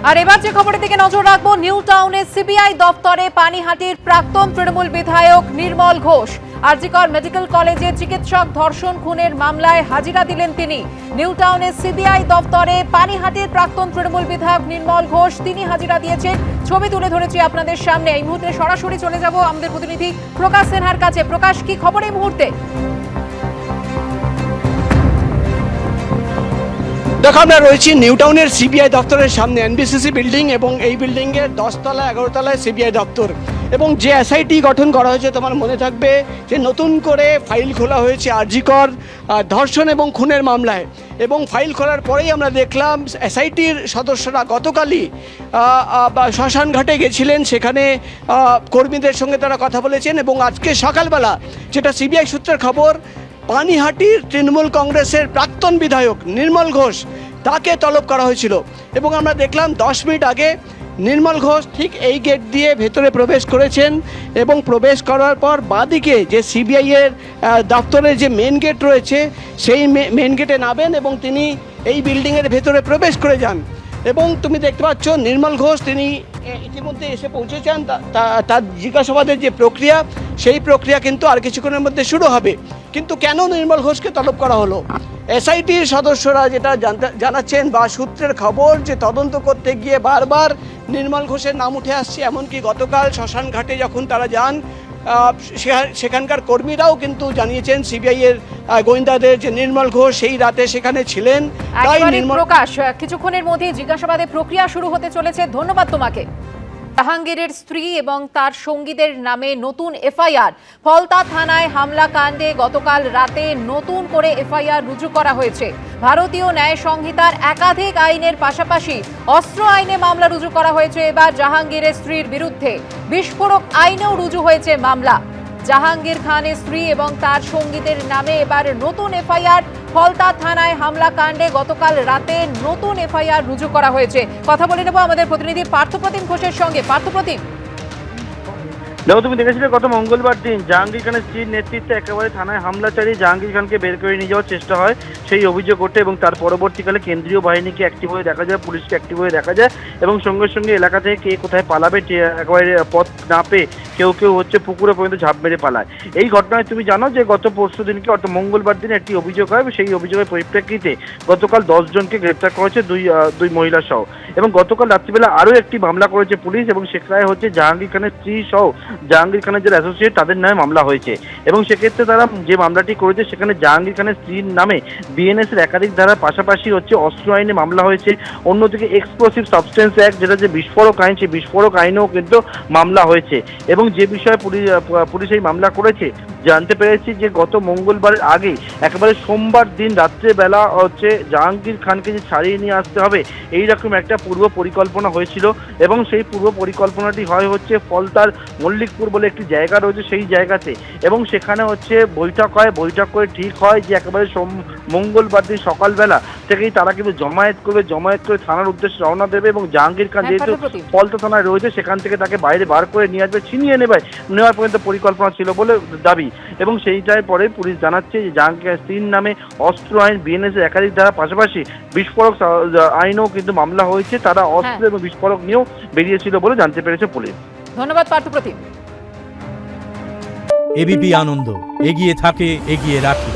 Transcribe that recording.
আর এবার যে খবরের দিকে নজর রাখবো, নিউ টাউনের সিবিআই দপ্তরে পানিহাটির প্রাক্তন তৃণমূল বিধায়ক নির্মল ঘোষ আরজিকর মেডিকেল কলেজে চিকিৎসক ধর্ষণ খুনের মামলায় হাজিরা দিলেন তিনি। নিউ টাউনের সিবিআই দপ্তরে পানিহাটির প্রাক্তন তৃণমূল বিধায়ক নির্মল ঘোষ তিনি হাজিরা দিয়েছেন। ছবি তুলে ধরেছি আপনাদের সামনে। এই মুহূর্তে সরাসরি চলে যাব আমাদের প্রতিনিধি প্রকাশ সিনহার কাছে। প্রকাশ, কি খবর এই মুহূর্তে? দেখো, আমরা রয়েছি নিউ টাউনের সিবিআই দপ্তরের সামনে, এনবিসিসি বিল্ডিং, এবং এই বিল্ডিংয়ের 10 তলা 11 তলায় সিবিআই দপ্তর। এবং যে এসআইটি গঠন করা হয়েছে, তোমার মনে থাকবে যে নতুন করে ফাইল খোলা হয়েছে আরজিকর ধর্ষণ এবং খুনের মামলায়। এবং ফাইল খোলার পরেই আমরা দেখলাম এসআইটির সদস্যরা গতকালই শ্মশান ঘাটে গেছিলেন, সেখানে কর্মীদের সঙ্গে তারা কথা বলেছেন। এবং আজকে সকালবেলা, যেটা সিবিআই সূত্রের খবর, পানিহাটির তৃণমূল কংগ্রেসের প্রাক্তন বিধায়ক নির্মল ঘোষ তাকে তলব করা হয়েছিল। এবং আমরা দেখলাম 10 মিনিট আগে নির্মল ঘোষ ঠিক এই গেট দিয়ে ভেতরে প্রবেশ করেছেন। এবং প্রবেশ করার পর বাঁদিকে যে সিবিআইয়ের দপ্তরের যে মেন গেট রয়েছে, সেই মেন গেটে নামেন এবং তিনি এই বিল্ডিংয়ের ভেতরে প্রবেশ করে যান। এবং তুমি দেখতে পাচ্ছ নির্মল ঘোষ তিনি ইতিমধ্যে এসে পৌঁছেছেন। তার জিজ্ঞাসাবাদের যে প্রক্রিয়া, সেই প্রক্রিয়া কিন্তু আর কিছুক্ষণের মধ্যে শুরু হবে। কিন্তু কেন নির্মল ঘোষকে তলব করা হলো? এসআইটির সদস্যরা যেটা জানাচ্ছেন বা সূত্রের খবর, যে তদন্ত করতে গিয়ে বারবার নির্মল ঘোষের নাম উঠে আসছে। এমনকি গতকাল শ্মশান ঘাটে যখন তারা যান, সেখানকার কর্মীরাও কিন্তু জানিয়েছেন সিবিআইয়ের গোয়েন্দাদের যে নির্মল ঘোষ সেই রাতে সেখানে ছিলেন। তাই প্রকাশ, কিছুক্ষণের মধ্যে জিজ্ঞাসাবাদের প্রক্রিয়া শুরু হতে চলেছে। ধন্যবাদ তোমাকে। জাহাঙ্গীরের স্ত্রী এবং তার সঙ্গীদের নামে নতুন এফআইআর। ফলতা থানায় হামলা কাণ্ডে গতকাল রাতে নতুন করে এফআইআর রুজু করা হয়েছে। ভারতীয় ন্যায় সংহিতার একাধিক আইনের পাশাপাশি অস্ত্র আইনে মামলা রুজু করা হয়েছে এবার জাহাঙ্গীরের স্ত্রীর বিরুদ্ধে। বিস্ফোরক আইনেও রুজু হয়েছে মামলা। জাহাঙ্গীর খানের স্ত্রী এবং তার সঙ্গীদের নামে এবার নতুন এফআইআর। ফলতা থানায় হামলা কাণ্ডে গতকাল রাতে নতুন এফআইআর রুজু করা হয়েছে। কথা বলে নেব আমাদের প্রতিনিধি পার্থপ্রতিম ঘোষের সঙ্গে। পার্থপ্রতিম, দেখো, তুমি দেখেছিলে গত মঙ্গলবার দিন জাহাঙ্গীর খানের স্ত্রীর নেতৃত্বে একেবারে থানায় হামলা চালিয়ে জাহাঙ্গীর খানকে বের করে নিয়ে যাওয়ার চেষ্টা হয় সেই অভিযোগ ওঠে। এবং তার পরবর্তীকালে কেন্দ্রীয় বাহিনীকে অ্যাক্টিভ হয়ে দেখা যায়, পুলিশকে অ্যাক্টিভ হয়ে দেখা যায়। এবং সঙ্গে সঙ্গে এলাকা থেকে কে কোথায় পালাবে একেবারে পথ না পেয়ে কেউ হচ্ছে পুকুরে পর্যন্ত ঝাঁপ মেরে পালায়। এই ঘটনায় তুমি জানো যে গত পরশু দিনকে অর্থাৎ মঙ্গলবার দিন একটি অভিযোগ হয়। সেই অভিযোগের পরিপ্রেক্ষিতে গতকাল 10 জনকে গ্রেপ্তার করেছে, দুই মহিলা সহ। এবং গতকাল রাত্রিবেলা আরও একটি মামলা করেছে পুলিশ, এবং সেখানে হচ্ছে জাহাঙ্গীর খানের স্ত্রী সহ জাহাঙ্গীর খানের যারা অ্যাসোসিয়েট তাদের নামে মামলা হয়েছে। এবং সেক্ষেত্রে তারা যে মামলাটি করেছে, সেখানে জাহাঙ্গীর খানের স্ত্রীর নামে বিএনএস এর একাধিক ধারার পাশাপাশি হচ্ছে অস্ত্র আইনে মামলা হয়েছে। অন্যদিকে এক্সপ্লোসিভ সাবস্টেন্স অ্যাক্ট, যেটা যে বিস্ফোরক আইন, সেই বিস্ফোরক আইনেও কিন্তু মামলা হয়েছে। এবং যে বিষয়ে পুলিশ এই মামলা করেছে জানতে পেরেছি যে গত মঙ্গলবারের আগে একেবারে সোমবার দিন রাত্রেবেলা হচ্ছে জাহাঙ্গীর খানকে যে ছাড়িয়ে নিয়ে আসতে হবে, এইরকম একটা পূর্ব পরিকল্পনা হয়েছিল। এবং সেই পূর্ব পরিকল্পনাটি হচ্ছে ফলতার মল্লিকপুর বলে একটি জায়গা রয়েছে, সেই জায়গাতে। এবং সেখানে হচ্ছে বৈঠক হয়, বৈঠক করে ঠিক হয় যে একেবারে মঙ্গলবার দিন সকালবেলা থেকেই তারা কিন্তু জমায়েত করে থানার উদ্দেশ্যে রওনা দেবে। এবং জাহাঙ্গীর খান যেহেতু ফলতা থানায় রয়েছে, সেখান থেকে তাকে বাইরে বার করে নিয়ে আসবে, ছিনিয়ে নেওয়ার পর্যন্ত পরিকল্পনা ছিল বলে দাবি। এবং সেইটাই পরে পুলিশ জানাচ্ছে যে জাহাঙ্গীর স্ত্রীর নামে অস্ত্র আইন, বিএনএস এর একাধিক ধারা পাশাপাশি বিস্ফোরক আইনও কিন্তু মামলা হয়েছে। তারা অস্ত্র এবং বিস্ফোরক নিয়েও বেরিয়েছিল বলে জানতে পেরেছে পুলিশ। ধন্যবাদ পার্থপ্রতিম। এবিপি আনন্দ, এগিয়ে থাকে, এগিয়ে রাখে।